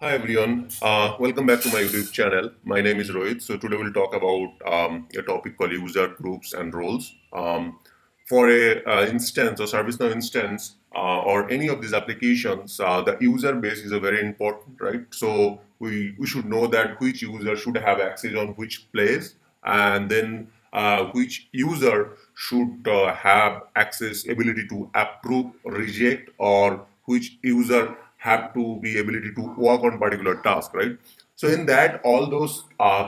Hi everyone, welcome back to my YouTube channel. My name is Rohit. So today we'll talk about a topic called user groups and roles. For a instance or ServiceNow instance or any of these applications, the user base is a very important, right? So we should know that which user should have access on which place, and then which user should have access ability to approve, reject, or which user have to be ability to work on particular task, right? So in that, all those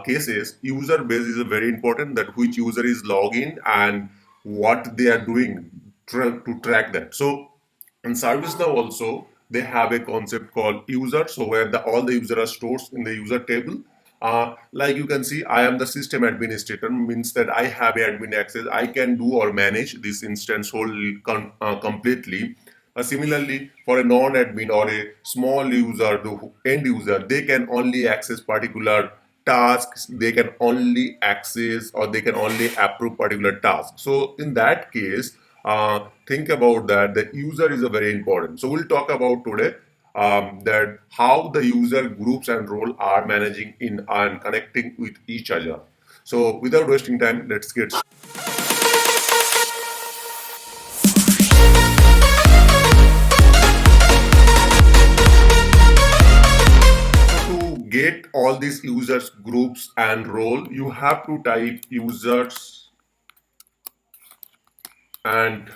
cases, user base is a very important, that which user is login and what they are doing to track that. So in ServiceNow also, they have a concept called user. So where all the user are stored in the user table. Like you can see, I am the system administrator, means that I have a admin access. I can do or manage this instance whole completely. Similarly, for a non-admin or a small user, the end user, they can only access particular tasks. They can only access or they can only approve particular tasks. So in that case, think about that. The user is a very important. So we'll talk about today that how the user groups and role are managing in and connecting with each other. So without wasting time, let's get started. To get all these users groups and role, you have to type users and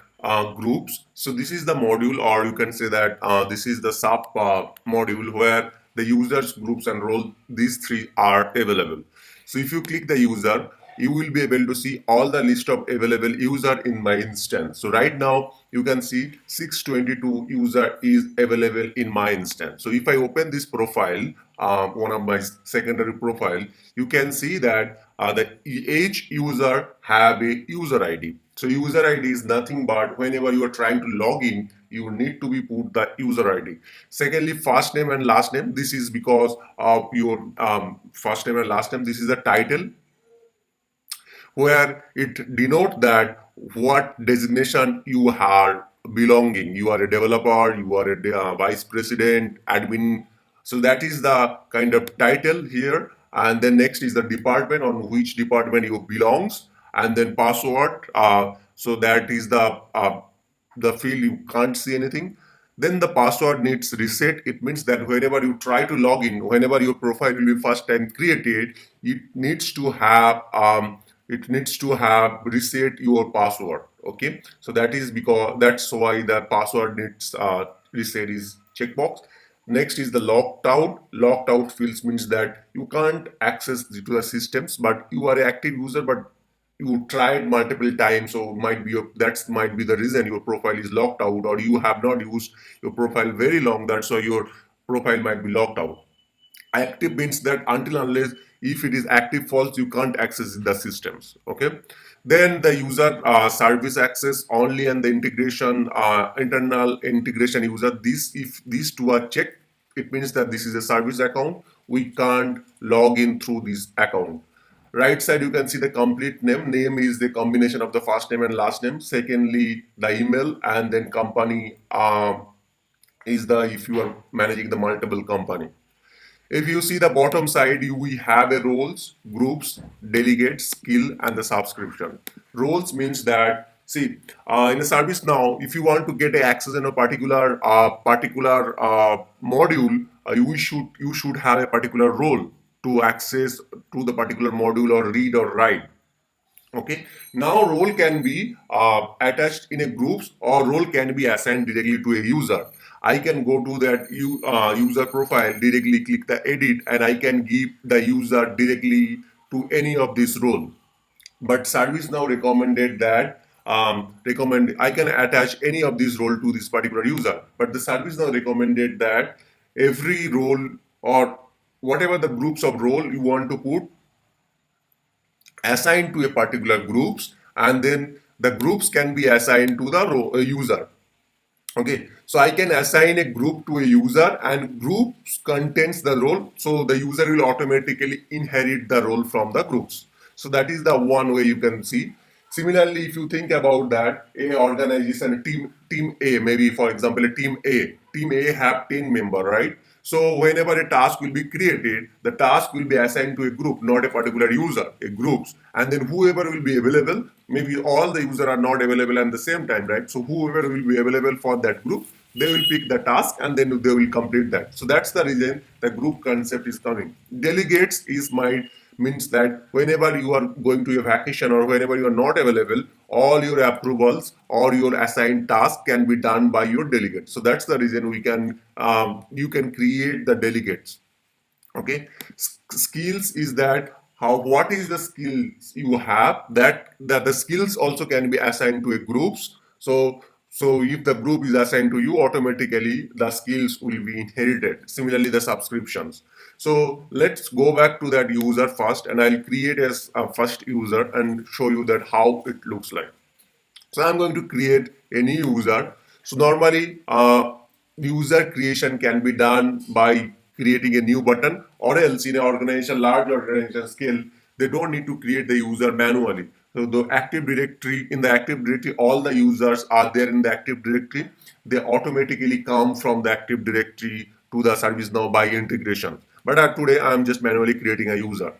groups. So this is the module, or you can say that this is the sub module where the users, groups, and role, these three are available. So if you click the user, you will be able to see all the list of available user in my instance. So right now you can see 622 user is available in my instance. So if I open this profile, one of my secondary profile, you can see that each user have a user ID. So user ID is nothing but whenever you are trying to log in, you need to be put the user ID. Secondly, first name and last name. This is because of your first name and last name. This is the title where it denotes that what designation you are belonging. You are a developer, you are a vice president, admin. So that is the kind of title here. And then next is the department, on which department you belongs, and then password. So that is the field you can't see anything. Then the password needs reset. It means that whenever you try to log in, whenever your profile will be first time created, it needs to have reset your password. Okay, so that is because that's why the password needs reset is checkbox. Next is the locked out. Locked out fields means that you can't access to the systems, but you are an active user, but you tried multiple times, so that might be the reason your profile is locked out, or you have not used your profile very long, that's why your profile might be locked out. Active means that until unless if it is active false, you can't access the systems. Okay, then the user service access only, and the integration internal integration user, this if these two are checked, it means that this is a service account, we can't log in through this account. Right side, you can see the complete name. Name is the combination of the first name and last name. Secondly, the email, and then company is the if you are managing the multiple company. If you see the bottom side, we have a roles, groups, delegates, skill, and the subscription. Roles means that, see, in a service now, if you want to get access in a particular module, you should have a particular role to access to the particular module or read or write. Okay, now role can be attached in a groups, or role can be assigned directly to a user. I can go to that user profile, directly click the edit, and I can give the user directly to any of this role. But ServiceNow recommended that recommend I can attach any of these role to this particular user. But the ServiceNow recommended that every role, or whatever the groups of role you want to put, assigned to a particular groups, and then the groups can be assigned to the user. Okay, so I can assign a group to a user, and groups contains the role, so the user will automatically inherit the role from the groups. So that is the one way you can see. Similarly, if you think about that, a organization, team A, maybe for example a team A have 10 member, right? So whenever a task will be created, the task will be assigned to a group, not a particular user, a groups. And then whoever will be available, maybe all the users are not available at the same time, right? So whoever will be available for that group, they will pick the task and then they will complete that. So that's the reason the group concept is coming. Delegates is my means that whenever you are going to a vacation or whenever you are not available, all your approvals or your assigned task can be done by your delegate. So that's the reason we can you can create the delegates. Okay, skills is that how what is the skills you have, that the skills also can be assigned to a groups. So if the group is assigned to you, automatically the skills will be inherited. Similarly, the subscriptions. So let's go back to that user first, and I'll create as a first user and show you that how it looks like. So I'm going to create a new user. So normally, user creation can be done by creating a new button, or else in an organization, large organization scale, they don't need to create the user manually. So the Active Directory, in the Active Directory, all the users are there in the Active Directory. They automatically come from the Active Directory to the ServiceNow by integration. But today I'm just manually creating a user.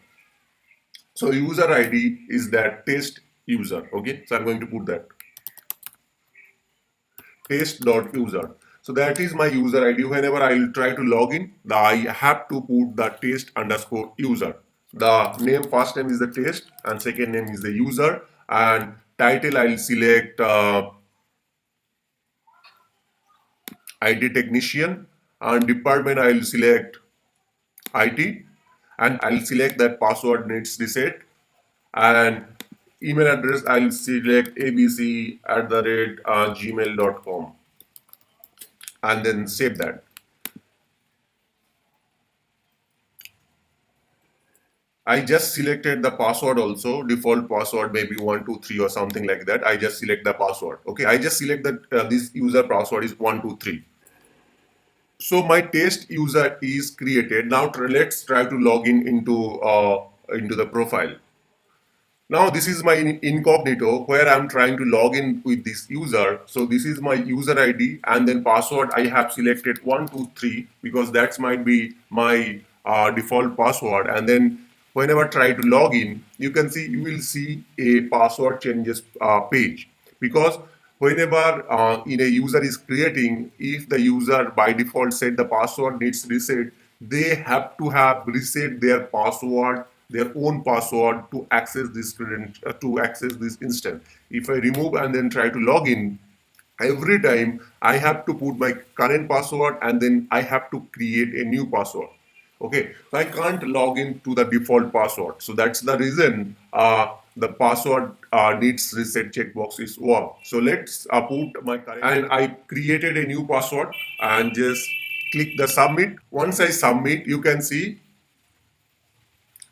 So user ID is that test user. Okay, so I'm going to put that test.user. So that is my user ID. Whenever I will try to log in, I have to put the test underscore user. The name, first name is the test and second name is the user, and title I'll select IT technician, and department I'll select IT, and I'll select that password needs reset, and email address I'll select abc at the rate gmail.com, and then save that. I just selected the password also, default password, maybe 123 or something like that. I just select the password. Okay, I just select that this user password is 123. So my test user is created. Now let's try to log in into the profile. Now this is my incognito where I'm trying to log in with this user. So this is my user ID, and then password I have selected 123 because that's might be my default password. And then whenever I try to log in, you can see you will see a password changes page, because whenever in a user is creating, if the user by default said the password needs reset, they have to have reset their password, their own password, to access this to access this instance. If I remove and then try to log in, every time I have to put my current password and then I have to create a new password. Okay, so I can't log in to the default password. So that's the reason the password needs reset checkbox is on. So let's put my current, and I created a new password and just click the submit. Once I submit, you can see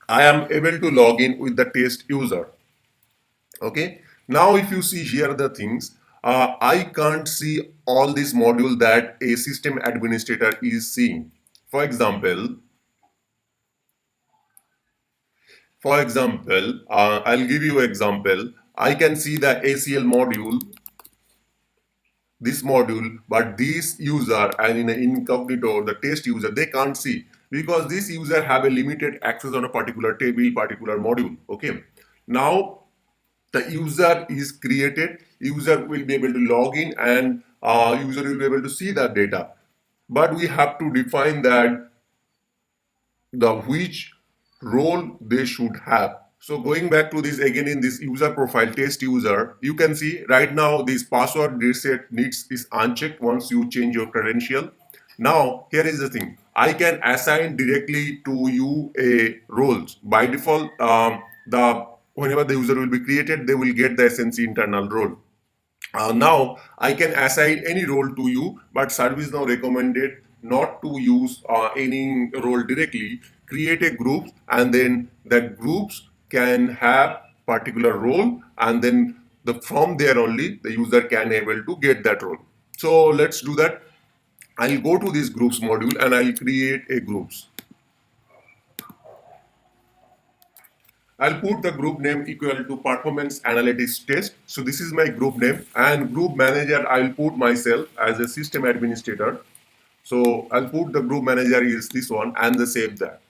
I am able to log in with the test user. Okay. Now, if you see here the things, I can't see all this module that a system administrator is seeing. For example, I'll give you an example. I can see the ACL module, this module, but this user and in an incognito, the test user, they can't see because this user have a limited access on a particular table, particular module. Okay. Now the user is created, user will be able to log in, and user will be able to see that data. But we have to define that the which role they should have. So going back to this again, in this user profile test user, you can see right now this password reset needs is unchecked once you change your credential. Now here is the thing, I can assign directly to you a roles. By default, the whenever the user will be created, they will get the SNC internal role. Now I can assign any role to you, but ServiceNow recommended not to use any role directly. Create a group, and then that groups can have particular role, and then from there only the user can able to get that role. So let's do that. I'll go to this groups module and I'll create a groups. I'll put the group name equal to performance analytics test. So this is my group name, and group manager I'll put myself as a system administrator. So I'll put the group manager is this one and the save that.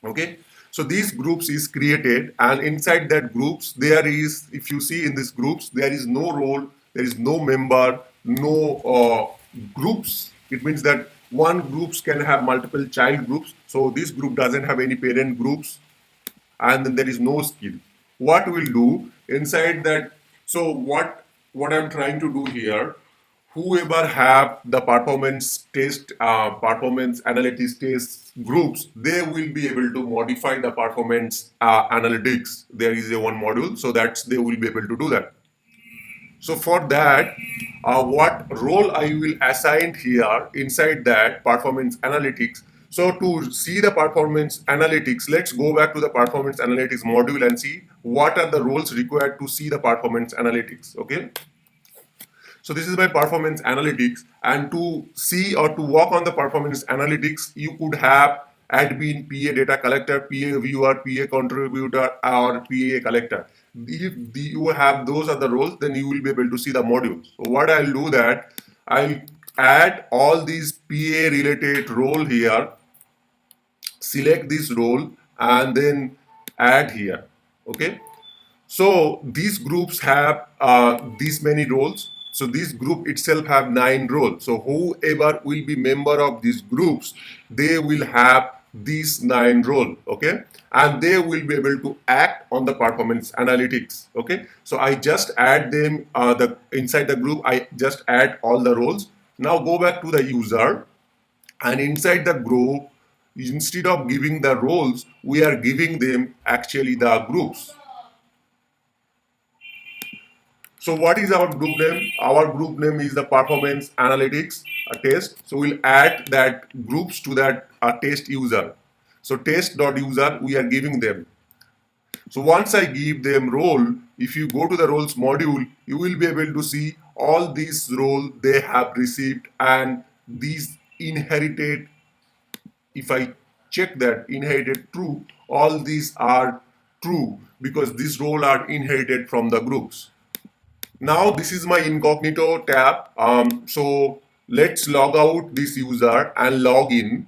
Okay, so these groups is created, and inside that groups there is, if you see in these groups, there is no role, there is no member, no groups. It means that one groups can have multiple child groups, so this group doesn't have any parent groups, and then there is no skill. What we'll do inside that, so what I'm trying to do here, whoever have the performance test, performance analytics test groups, they will be able to modify the performance analytics. There is a one module, so that they will be able to do that. So for that, what role I will assign here inside that performance analytics. So to see the performance analytics, let's go back to the performance analytics module and see what are the roles required to see the performance analytics. Okay. So this is my performance analytics, and to see or to work on the performance analytics, you could have admin, PA data collector, PA viewer, PA contributor, or PA collector. If you have those are the roles, then you will be able to see the modules. So what I'll do that, I'll add all these PA related role here, select this role, and then add here. Okay. So these groups have these many roles. So this group itself have 9 roles. So whoever will be member of these groups, they will have these 9 roles. Okay, and they will be able to act on the performance analytics. Okay, so I just add them the inside the group. I just add all the roles. Now go back to the user, and inside the group, instead of giving the roles, we are giving them actually the groups. So what is our group name? Our group name is the performance analytics test. So we'll add that groups to that test user. So test.user, we are giving them. So once I give them role, if you go to the roles module, you will be able to see all these roles they have received, and these inherited. If I check that inherited true, all these are true because these roles are inherited from the groups. Now this is my incognito tab. So let's log out this user and log in.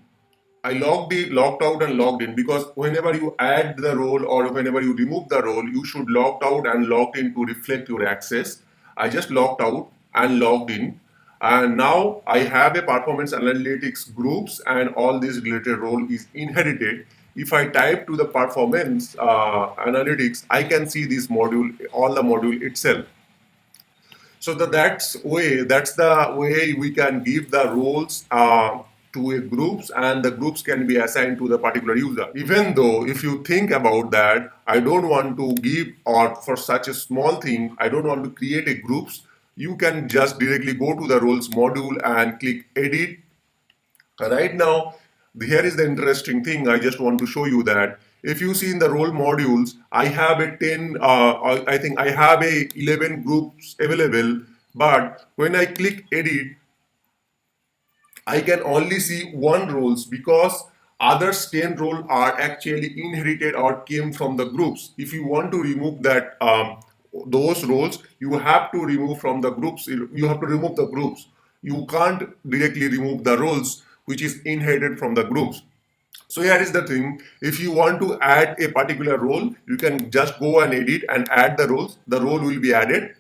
I logged out and logged in, because whenever you add the role or whenever you remove the role, you should logged out and logged in to reflect your access. I just logged out and logged in, and now I have a performance analytics groups, and all these related role is inherited. If I type to the performance analytics, I can see this module, all the module itself. So that's the way we can give the roles to a groups, and the groups can be assigned to the particular user. Even though if you think about that, I don't want to give, or for such a small thing, I don't want to create a groups. You can just directly go to the roles module and click edit. Right now, here is the interesting thing. I just want to show you that if you see in the role modules, I have a 10, I think I have a 11 groups available, but when I click edit, I can only see one roles, because others 10 role are actually inherited or came from the groups. If you want to remove that those roles, you have to remove from the groups. You have to remove the groups. You can't directly remove the roles which is inherited from the groups. So here is the thing. If you want to add a particular role, you can just go and edit and add the roles. The role will be added.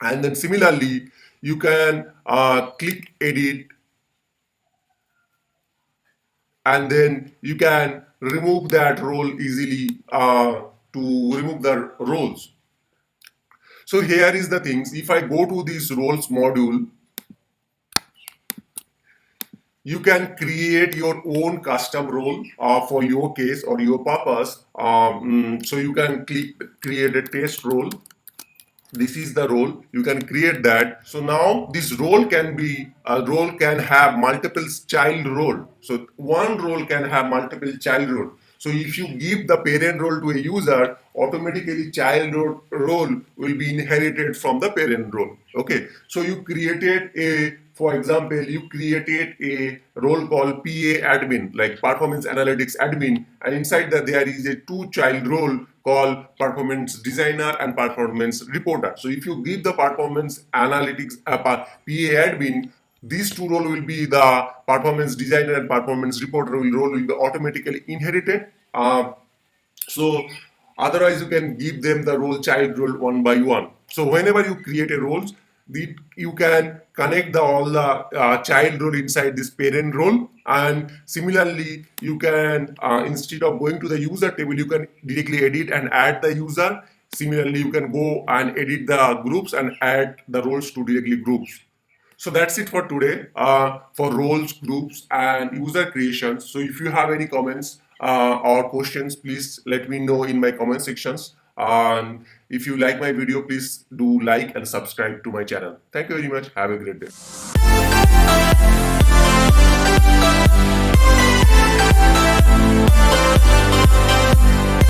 And then similarly, you can click edit, and then you can remove that role easily to remove the roles. So here is the things. If I go to this roles module, you can create your own custom role for your case or your purpose. So you can click create a test role. This is the role, you can create that. So now this role can be, a role can have multiple child role. So one role can have multiple child role. So if you give the parent role to a user, automatically child role will be inherited from the parent role. Okay, so you created a, for example, you created a role called PA admin, like performance analytics admin, and inside that there is a 2 child role called performance designer and performance reporter. So if you give the performance analytics PA admin these two roles will be the performance designer and performance reporter role will be automatically inherited. So otherwise you can give them the role child role one by one. So whenever you create a roles, you can connect all the child role inside this parent role, and similarly you can instead of going to the user table, you can directly edit and add the user. Similarly, you can go and edit the groups and add the roles to directly groups. So that's it for today for roles, groups, and user creations. So if you have any comments or questions, please let me know in my comment sections. And if you like my video, please do like and subscribe to my channel. Thank you very much. Have a great day.